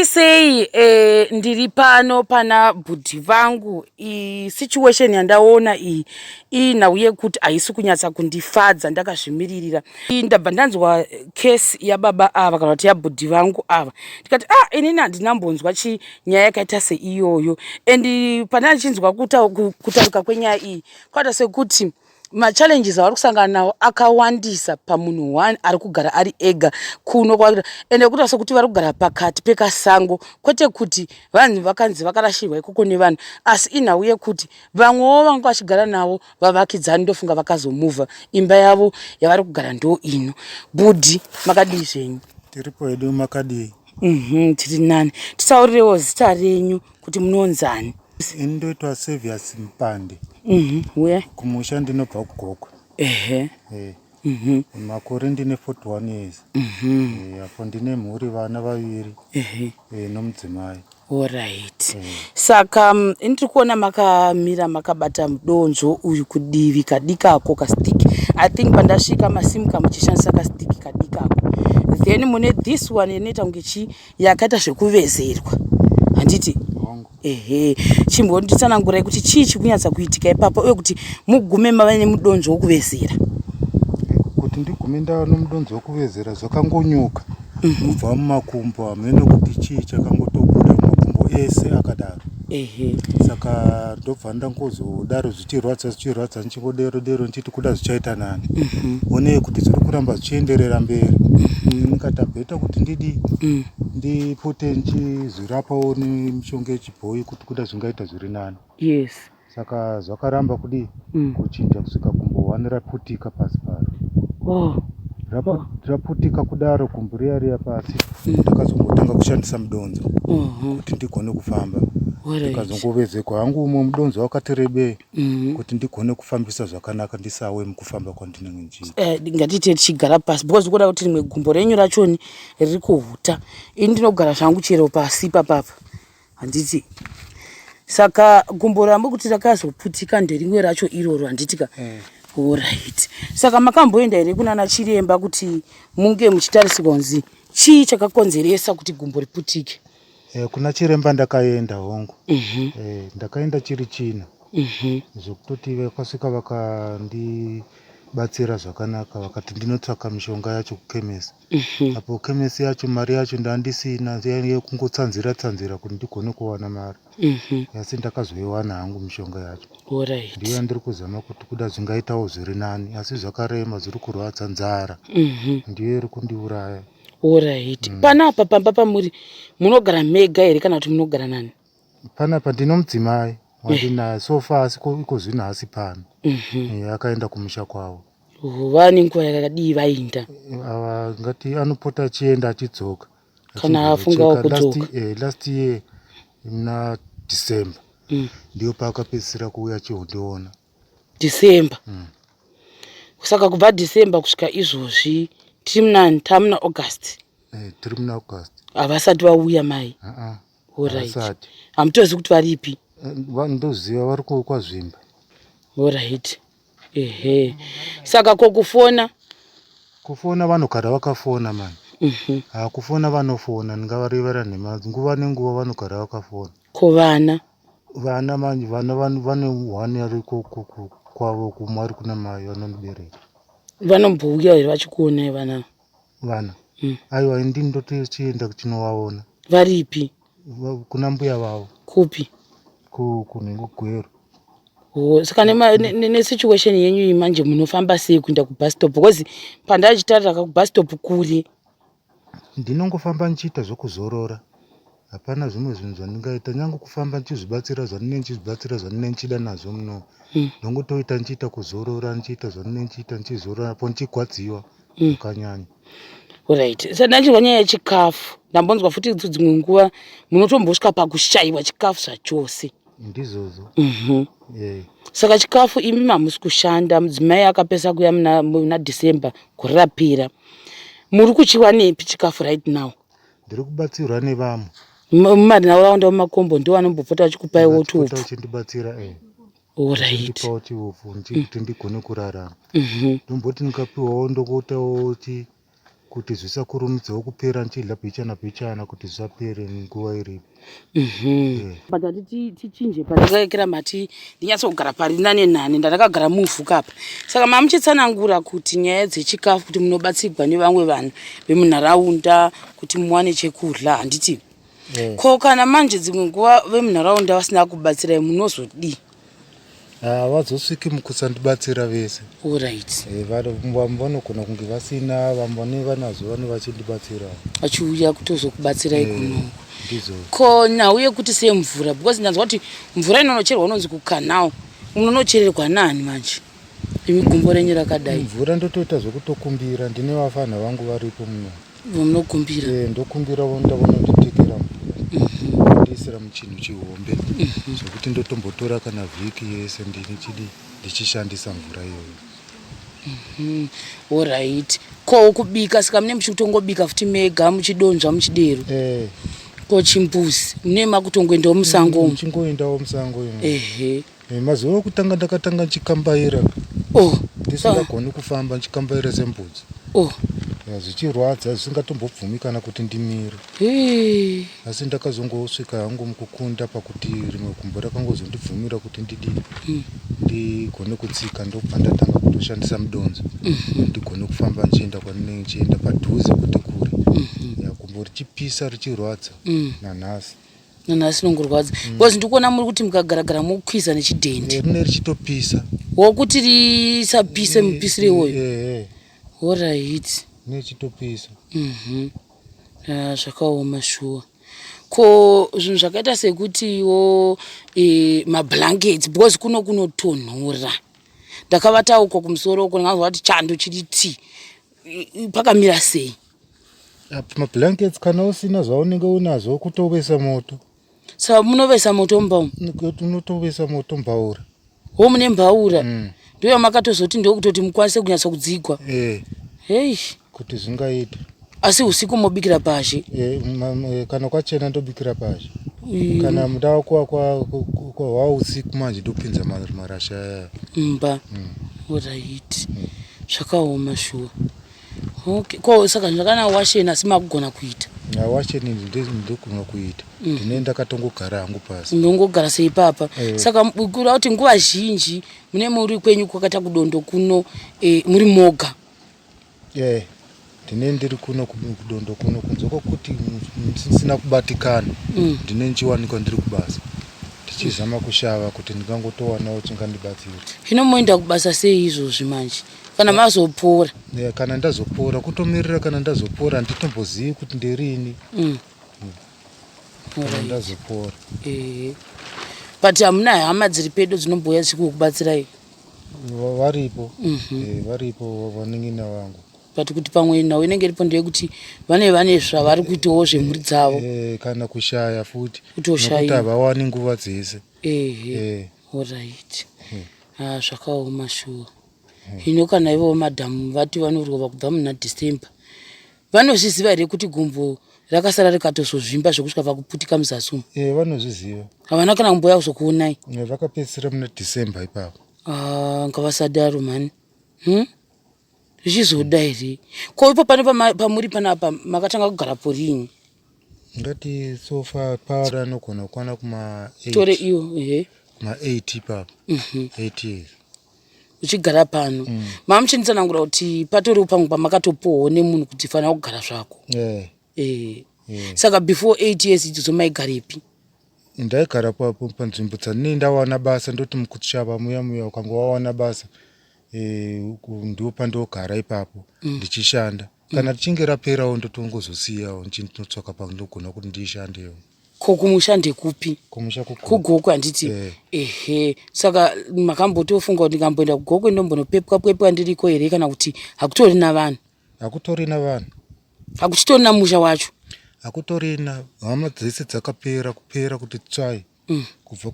sei ndiri pano pana bhudhi vangu. Situation yandaona iyi nhau yekuti haisi kunyatsa kundifadza ndakazvimiririra. Ndabva ndanzwa case yababa ava kana kuti yabhudhi vangu ava, ndikati inini handinambonzwa nyaya yakaita seiyoyo. And pana ndichinzwa kutaruka kwenyaya iyi kwata sekuti machallenges avari kusangana nawo akawandisa pamunhu one ari kugara ari ega kuno kwakuita, ende kuita sekuti vari kugara pakati pekasango, kwete kuti vanhu vakanzi vakarashirwa ikoko nevanhu, asi inhau yekuti vamwewo vanga vachigara navo vavakidzani ndofunga vakazomuvha, imba yavo yavari kugara ndo ino. Bhudhi, makadii zvenyu? Tiripo hedu, makadii? Tiri nani. Tisaurirewo zita renyu kuti munonzani? Ini ndoitwa Servius Mpande. Where? Kumusha ndinobva kuGogwe. Makore ndine 41 years. Apo ndine mhuri, vana vaviri nomudzimai. Alright. Saka ndiri kuona makamira makabata mudonzvo uyu kudivi kadikako kastiki. I think pandasvika masimuka muchishandisa kastiki kadikako. Then mune this one inoita kunge yakaita zvekuvezerwa. Handiti? Chimbonditsanangurai kuti chii chikunyatsa kuitika ipapo uye kuti mugume mava nemudonzvo wokuvezera. Kuti ndigume ndava nomudonzvo wokuvezera zvakangonyuka kubva mumakumbo, hamene kuti chii chakangotobuda mumakumbo ese akadaro. Saka ndobva ndangozodaro zvichirwadza ndichingodero ndichiti kuda zvichaita nani. Onei kuti zviri kuramba zvichienderera mberi. Ndikatabheta kuti ndipote ndichizvirapawo nemishonga yechibhoyi kuti kuda zvingaita zviri nani. Yes. Saka zvakaramba kudii kuchinja kusvika gumbo 1 raputika pasi paro. Raputika kudaro gumbo riya pasi, ndakazongotanga kushandisa mudonzo kuti ndigone kufamba. Ndikazongovezekwa hangu umwe mudonzo wakati rebei kuti ndigone kufambisa zvakanaka ndisawe mukufamba kwandinenge ndichiita. Ngatite tichigara pasi because kuda kuti rimwe gumbo renyu rachoni riri kuhuta. Ini ndinogara zvangu chero pasi papapa. Handiti. Saka gumbo rambo kuti rakazoputika nderimwe racho iroro, handitika. Alright. Saka makamboenda here kunana chiremba kuti munge muchitarisirwa kunzi chii chakakonzeresa kuti gumbo riputike? Kuna chiremba ndakaenda hongu. Ndakaenda chiri china. Zvokutoti vakasvika vakandibatsira zvakanaka, vakati ndinotsvaka mishonga yacho kukhemesi. Apo khemesi yacho mari yacho ndandisina, yekungotsanzira kuti ndigone kuwana mari. Asi ndakazoiwana hangu mishonga yacho. Ndiyo ndiri kuzama kuti kuda zvingaitawo zviri nani, asi zvakarema, zviri kurwadza, nzara ndiyo iri kundiuraya. Alright. Panapa pamba pamuri munogara mega here kana kuti munogara nani? Panapa ndino mudzimai wandinaye sofa, asi iko zvino hasi pano. Akaenda kumusha kwavo. Vane nguva yakadii vainda? Ngati anopota achienda achidzoka. Kana afungawo kudzoka. Last year muna December ndiyo paakapedzisira kuuya achihondiona. December. Saka kubva December kusvika izvozvi tamuna August. Tiri muna August. Havasati vauya mai? Alright. Hamutozivi kuti varipi? Ndoziva vari kwazvimba. Alright. Saka kokufona? Kufona vanogara vakafona mani. Kufona vanofona, ndingavarevera nhema. Nguva nenguva vanogara vakafona. Kuvana? Vana manje vane hwani ari kwavo kumwe ari kuna mai vanomubereka. Vanombouya here vachikuonai vana? Vana? Aiwa, ndini ndotichienda kuchinovaona. Varipi? Kuna mbuya vavo. Kupi? Kunhengo Gweru. Saka nesituation yenyu manje munofamba sei kuenda kubus stop? Because pandachitarira kubus stop kuri. Ndinongofamba ndichiita zvokuzorora. Hapana zvimwe zvinhu zvandingaita, nyange kufamba ndichizvibatsira zvandinenge ndichida nazvo muno. Ndongotoita ndichiita kuzorora, ndichiita zvandinenge ndichiita ndichizorora, apo ndichigwadziwa zvakanyanya. Alright. Saka ndachirwa nyaya yechikafu. Ndambonzwa futi dzimwe nguva munotombosvika pakushayiwa chikafu zvachose. Ndizvozvo. Saka chikafu imi hamusi kushanda, mudzimai akapesa kuya muna December gore rapera. Muri kuchiwanepi chikafu right now? Ndiri kubatsirwa nevamwe. Mumanharaunda mumakombo ndiwo vanombopota vachikupaiwo tupu? Vachindibatsira. Alright. Ndipawo chiufu kuti ndigone kurarama. Ndomboti ndikapiwawo ndokoitawo kuti zvisakurumidzawo kupera nchidla pichana kuti zvapere nguva iripo. But tichinje pandakaekera mati ndinyatsogara pari nane nani ndakagara muvhu apa. Saka mamuchitsanangura kuti nyaya dzechikafu kuti munobatsirwa nevamwe vanhu vemunharaunda kuti muwane chekudla handiti. Ko kana manje dzimwe nguva vemunharaunda vasina kubatsirai munozodii? Havazosviki mukusandibatsira vese. Alright. Vamwe vanogona kunge vasina, vamwe vanazo vane vachindibatsira. Vachiuya kutozokubatsirai kuno. Ko nhau yekuti semvura, because ndanzwa kuti mvura inonocherwa unonzi kukanao. Munonochererwa nani manje? Imigumbo renyu rakadai. Mvura ndotoita zvokutokumbira, ndine vafana vangu varipo muno. Munokumbira? Ndokumbira ndavona nditekera ndiisira muchinhu chihombe zvokuti ndotombotora kana vhiki yese ndichishandisa mvura iyoyo. Alright. Ko kubika saka mune muchitongobika futi mega muchidonzva muchidero. Ko chimbuzi mune makutongoendawo musango. Muchingoendawo musango imo. Mazuva okutanga ndakatanga nchikambaira. Ndisingagoni kufamba nchikambaira sembudzi. Zvichirwadza zvisingatombobvumi kana kuti ndimire. Asi ndakazongosvika hangu mukukunda pakuti rimwe gumbo rakangozondibvumira kuti ndigone kutsika, ndobva ndatanga kutoshandisa mudonzo ndigone kufamba nchienda kwandinenge nchienda padhuze kuti kure. Gumbo richipisa richirwadza nanhasi. Nanhasi nongorwadza. Because ndikuona muri kuti mukagara mukwiza nechidhende. Rine richitopisa. Wokuti risapise mupisire iwoyo. Alright. Nechitopisa. Zvakaoma shuwa. Ko zvinhu zvakaita sekutiwo mablankets because kunotonhora. Ndakavatawo uko kumusoro uko ndinganzwa kuti chando chiri ti pakamira sei. Mablankets kana usina zvaunenge unazo kutovesa moto. Saka munovesa moto mumba? Unotovesa moto mbaura. Mune mbaura? Ndoyo makatozoti ndokutoti mukwanise kunyatsa kudzigwa. Hey. Kuti zvingaita. Asi usiku mobikira pashi? Kana kwachena ndobikira pashi. Kana muda kwa usiku manje ndopinza marasha aya. Mba. Alright. Zvakaoma shuwa. Okay. Ko saka zvakana washeni asi makugona kuita? Washeni ndogona kuita. Ndine ndakatongogara hangu pasi. Ndongogara sei papa? Saka kura kuti nguva zhinji mune muri kwenyu kwakata kudondo kuno muri moga. Ndine ndiri kuno kudondo kuno kunzoko kuti sina kubatikana. Ndine nchiwanikwa ndiri kubasa. Tichizama kushava kuti ndingangotowanawo chingandibatsira. Hino moenda kubasa sei izvozvi manje? Kana mazopora? Kana ndazopora kutomirira kana ndazopora nditombozivi kuti nderini. Kana ndazopora. But hamuna hama dziri pedo dzinomboya dzichikubatsirai? Varipo. Varipo vanengina vangu. But kuti pamwe nawo inenge iripo ndeyekuti vane zvavari kuitawo zvemhuri dzavo. Kana kushaya futi. Kutoshaya. Nokuti havawani nguva dzese. Alright. Zvakaoma shuwa. Hino kana ivo madhamu vati vanorova kubva muna December. Vanozviziva here kuti gumbo rakasara rikatozozvimba zvokusvika pakuputika muzasi umu? Vanozviziva. Havana kana kumboya kuzokuonai? Vakapedzisira muna December ipapo. Ngavasadaro mani. Zvichizoda here? Ko ipo pane pamuri panapa makatanga kugara porini? Ngati sofa para anogona kukwana kuma-8. Tore iyo, Ma-8 ipapo. 8 years. Uchigara pano. Mamuchinitsanangura kuti patoriwo pamwe pamakatopowo nemunhu kuti fanira kugara zvako. Saka before 8 years idzodzo maigarepi? Ndaigara panzvimbo dzandinenge ndawana basa, ndoti mukushava muya ukanga wawana basa ndo pandogara ipapo ndichishanda. Kana tichinge raperawo ndotongozosiyawo ndinotsvaka pandogona kuti ndishandewo. Ko kumushande kupi? Kumusha kugoko handiti? Saka makambotofunga kuti ndikamboenda kugoko ndombonopepwa ndiriko here kana kuti hakutorina vanhu? Hakutorina vanhu. Hakuchitorina musha wacho? Hakutorina. Hama dzese dzakapera kupera kuti tsvai. Kubva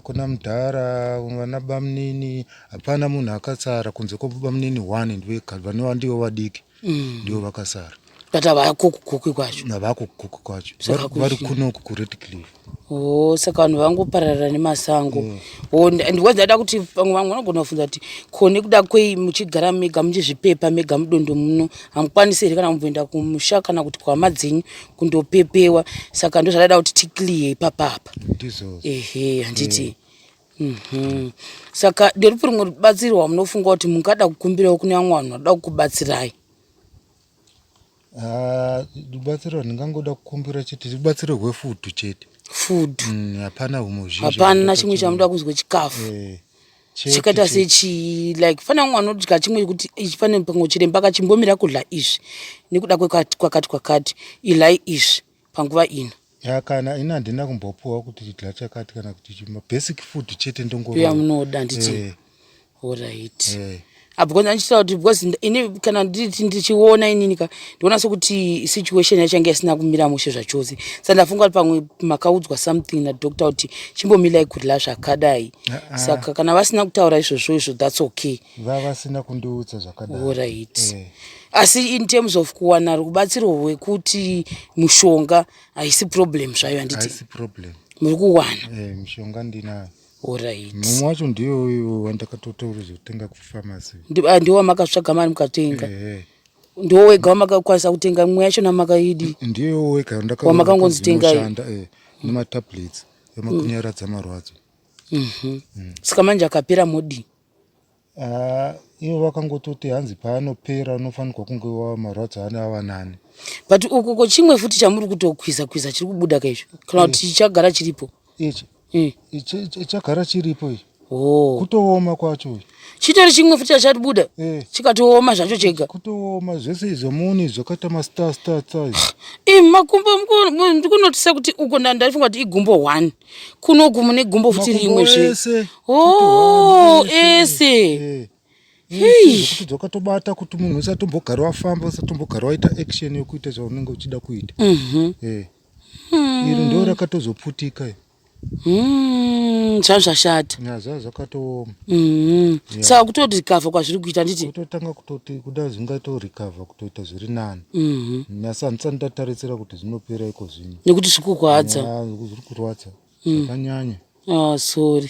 kuna mudhara, vana bamunini, hapana munhu akatsara kunze kwobamunini 1 ndivo vadiki. Ndivo vakasara. But havako kugoko kwacho? Havako kugoko kwacho. Vari kuno kuRed Cliff. Saka vanhu vangopararira nemasango. Ndikwa ndada kuti vamwe vanogona kufunza kuti kone kuda kwei muchigara mega muchizvipepa mega mudondo muno hamukwanisi here kana mumboenda kumusha kana kuti kwama dzenyu kundopepewa. Saka ndo zvadada kuti tikliye ipapapa. Handiti. Saka nderipo rimwe rubatsiro rwamunofunga kuti mungada kukumbirawo kune vamwe vanhu vanoda kukubatsirai? Rubatsiro ndingangoda kukumbira chete rubatsiro rwefudu chete. Food. Hapana humuzhinji. Hapana chimwe chamunoda kuzwe chikafu. Chikaita sechi like fana mwana unodya chimwe kuti ichifane pango chiremba kachimbomira kudla izvi nekuda kwakati ilai izvi panguva ino. Kana ina handina kumbopuwa kuti chidla chakati kana kuti chima basic food chete ndongo. Pia munoda nditi. Alright. Because andichitaura kuti because ini kana ndichiona inini ndiona sokuti situation yachange isina kumira mushe zvachose. Saka ndafunga kuti pamwe makaudzwa something na doctor kuti chimbomilai kudla zvakadai. Saka kana vasina kutaura izvozvo that's okay. Vasina kundiudza zvakadai. Alright. Asi in terms of kuwana rubatsiro rwekuti mushonga haisi problem zvayo handiti. Haisi problem. Muri kuwana. Mushonga ndinayo. Alright. Mumwe wacho ndiyo uyo wandakatotaura kutenga kupharmacy. Ndiwo makatsvaga mari mukatenga. Ndiwo wega wamakakwanisa kutenga mumwe yacho namakaidi. Ndiyo wega wamakangonzitenga nematablets emakunyaradza marwadzo. Saka manje akapera modi. Ivo vakangototi hanzi paanopera unofanirwa kunge marwadzo ava 9. But uko chimwe futi chamuri kutokwisa chiri kubuda kaizvo. Kana kuti chichagara chiripo. Chagara chiripo ichi. Kutooma kwacho. Chitori chimwe futi chachatibuda. Chikatooma zvacho chega. Kutooma zvese izvo muni zvakaita mastar. Makumbo ndikunotisa kuti uko ndandafunga kuti igumbo 1. Kunoku mune gumbo futi rimwe zve. Ese. Kuti dzakatobata kuti munhu usatombogara wafamba usatombogara waita action yokuita zvaunenge uchida kuita. Iri ndo rakatozoputika. Zvashata. Zvakatooma. Saka kutoti recover kwazviri kuita nditi. Kutotanga kutoti kuda zvingato recover kutoita zviri 9. Nyasa handisati ndatarisira kuti zvinopera iko zvino. Nekuti zvikurwadza. Zviri kurwadza. Zvakanyanya. Sorry.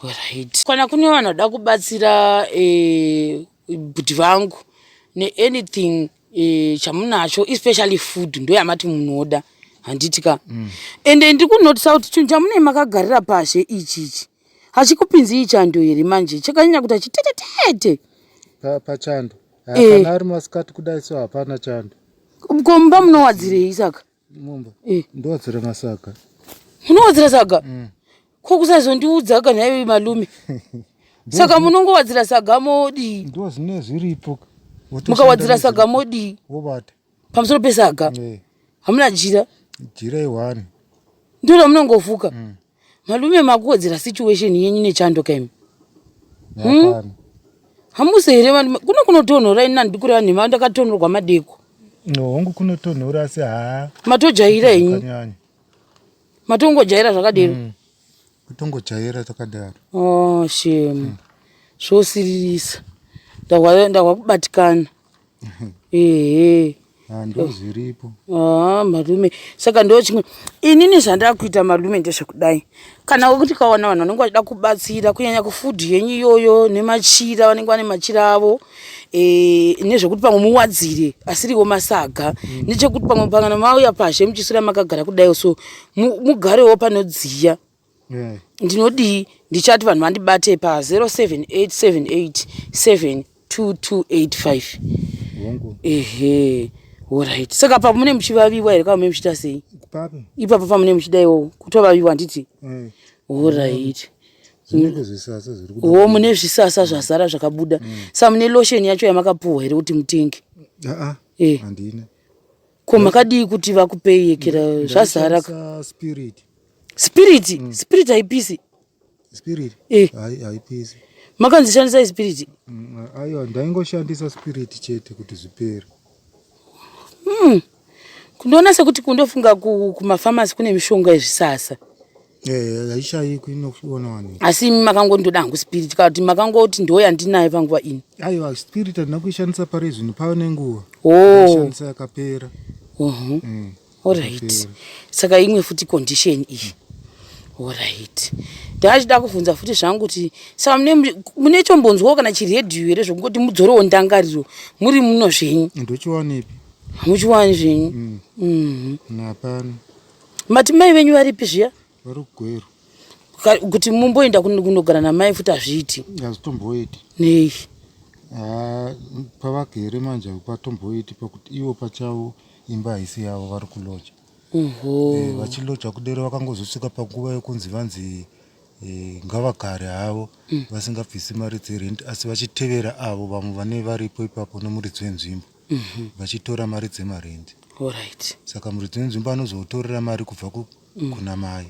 Alright. Kana kune vanhu vanoda kubatsira bhudhi vangu ne anything chamunacho especially food ndo yamati munoda handiti ka. Ende ndikunotisa kuti chinhu chamune makagarira pashe ichichi hachikupinzi ichando here manje chakanyanya kuti chitetetete pachando. Hapana ari masikati kudai so hapana chando. Komba munowadzirei saka? Mumba. Ndowadzira masaka. Munowadzira saga? Kokusazondiudza kana iwe malume. Saka munongowadzira saga modi. Ndo zvine zviripo. Mukawadzira saga modi. Wobata. Pamusoro pesaga. Hamuna jira? Jira i1. Ndiro munongofuka. Malume makuwadzira situation yenyu nechando kaimi. Hamuse here malume kunotonhora ina ndikuri vanhu mandakatonhorwa madeko. Hongu kunotonhora asi matojaira henyu. Matongojaira zvakadero. Kutongojaira takadaro. Shame. Zvosiririsa. Ndahwa kubatikana. Ndo zviripo. Malume. Saka ndo chimwe. Inini zvandava kuita malume ndezvekudai. Kana kuti kawana vanhu vanenge vachida kubatsira kunyanya kufudhi yenyu iyoyo nemachira vanenge vane machira avo. Nezvekuti pamwe muwadzire asiriwo masaga. Nechekuti pamwe pangana mauya pashe muchisura makagara kudai so mugarewo panodziya. Ndinodi ndichati vanhu vandibate pa 0787872285. Alright. Saka pa mune muchivaviwa here kama muchita sei? Papi. Ipapo pa mune muchidaiwo kutovaviwa nditi. Alright. Mune zvisasa zvazara zvakabuda. Saka mune lotion yacho yamakapuwa here kuti mutenge? Handina. Ko makadi kuti vakupei yekera zvazara spirit. Spirit haipisi. Spirit? Haipisi. Makanzishandisa spirit? Aiwa ndaingoshandisa spirit chete kuti zvipere. Kundoona sekuti kundofunga kumafamasi kune mishonga yezvisasa. Haishayi kuinoona wani. Asi makangondoda hangu spirit kuti makangoti ndo yandinayo panguva ini. Aiwa spirit ndinakuishandisa pare zvino paone nguva. Shandisa yakapera. Alright. Saka imwe futi condition iyi. Alright. Ndachida kuvhunza futi zvangu kuti saka mune chombonzwawo kana chiredhiyo here zvokungoti mudzorewo ndangariro muri muno zvenyu. Ndochiwanipi? Muchiwani zvenyu. Napano. Mati mai venyu varipi zviya? Vari kuGweru. Kuti mumboenda kunogara namai futi hazviiti? Hazvitomboiti. Nei? Pavagere manje patomboiti pakuti ivo pachavo imba haisi yavo vari kuloja. Vachiloja kudero vakangozosvika panguva yokunzi vanzi ngavagare havo vasingabvisi mari dzerent asi vachitevera avo vamwe vane varipo ipapo nomuridzi wenzvimbo vachitora mari dzemarendi. Alright. Saka muridzi wenzvimbo anozotorera mari kubva kuna mai.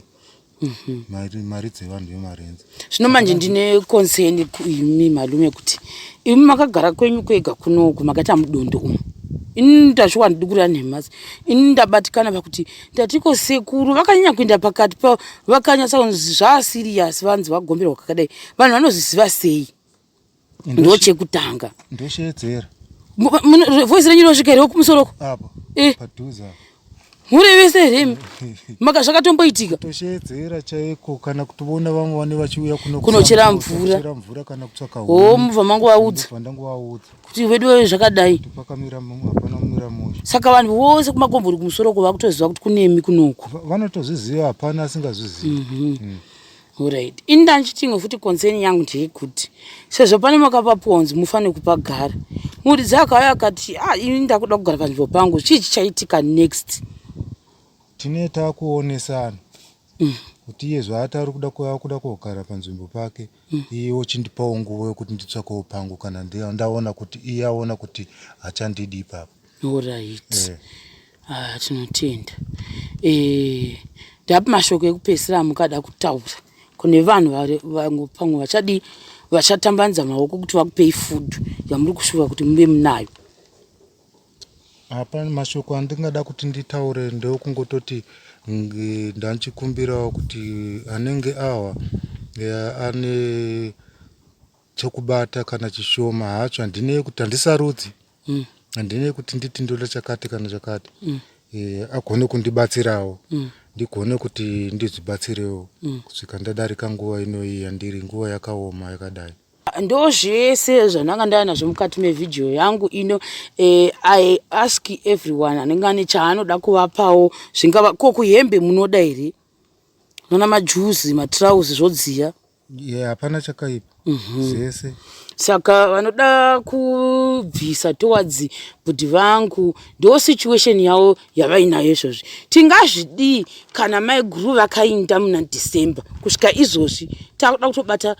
Mari dzevanhu vemarenzi. Zvino manje ndine concern kuimi malume kuti imi makagara kwenyu kwega kunoku makati amudondo umu. Ini ndashuwa ndikura nemasi. Ini ndabatikana pakuti ndatiko sekuru vakanyanya kuenda pakati pa vakanyasa kunzi zvasirious vanzi vagomberwa kakadai. Vanhu vanozviziva sei? Ndochekutanga. Ndoshedzera. Voice renyu rinosvika here kumusoro? Apo. Padhuza. Muri vese here maka zvakatomboitika? Toshedzera chaiko kana kutibona vamwe vane vachiuya kunochera mvura kana kutsvaka huni. Mubva mangovaudza kuti vedu zvakadai pakamira mumwe hapana kumira musha. Saka vanhu vose kumakombori kumusoro kuva kutoziva kuti kunemi kunoku vanotozviziva hapana asingazvizivi. Alright. Ini ndandichitingo futi concern yangu ndeyekuti sezvo pane makapaponzi mufanire kupagara muridzi akauya akati ini ndakuda kugara panzvimbo pangu chii chichaitika next? Tine takuonesana kuti iye zvaatari kuda kugara panzvimbo pake iyewo chindipawo nguva yokuti nditsvakewo pangu kana ndaona kuti iye aona kuti hachandidi ipapo. Alright. Tinotenda. Ndapi mashoko ekupedzisira mukada kutaura kune vanhu vangu pamwe vachatambanudza maoko kuti vakupei food yamuri kushuva kuti muve munayo? Hapana mashoko andingada kuti nditaure ndokungototi ndanchikumbirawo kuti anenge awa ane chokubata kana chishoma hacho handinei kuti handisarudzi. Handinei kuti nditi ndoda chakati kana chakati. Agone kundibatsirawo. Ndigone kuti ndizvibatsirewo kusvika ndadarika nguva inoyi yandiri nguva yakaoma yakadai. Ndo zvese zvananga ndanazvo mukati mevhidhiyo yangu ino. I ask everyone anenge ane chaanoda kuvapawo zvingava kuhembe munoda here? Nona majuzi matrauzi zvodziya? Hapana chakaipa. Zvese. Saka vanoda kubvisa towards bhudhi vangu ndo situation yavo yavainayo izvozvi. Tingazvidii kana mai guru vakainda muna December kusvika izvozvi takuda kutobata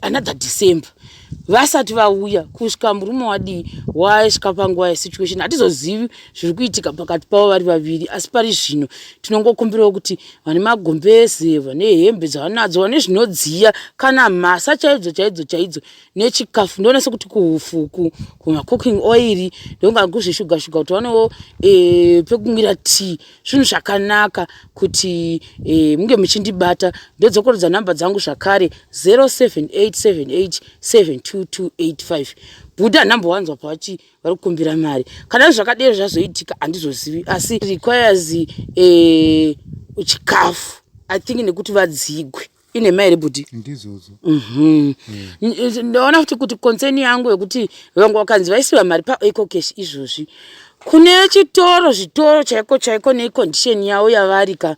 another December vasati vauya kusvika murume wadii wasvika panguva yesituation hatizozivi zviri kuitika pakati pavo vari vaviri. Asi pari zvino tinongokumbirawo kuti vane magombeze vane hembe dzavanadzo vane zvinodziya kana mhasa chaidzo nechikafu ndoona sekuti kuhufuku kumacooking oil ndonga kuzvishuga kuti vanewo pekumwira tea zvinhu zvakanaka kuti munge muchindibata. Ndodzokorodza nhamba dzangu zvakare 0787872285. Budha nhamba wanzwa pachi vari kukumbira mari kana zvakadero zvazoitika handizozivi asi requires chikafu I think nekuti vadzigwe. Ine mai here bhudhi? Ndizodzo. Ndaona kuti concern yangu yekuti vangu vakanzi vaisiwa mari paEcocash izvozvi kune zvitoro chaiko necondition yavo yavarika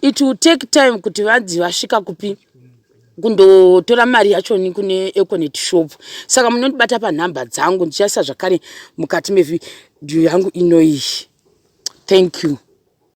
it will take time kuti vanzi vasvika kupi kundotora mari yacho ni kune Econet shop. Saka munondibata panhamba dzangu ndichaisa zvakare mukati mevhidhiyo yangu inoyi. Thank you.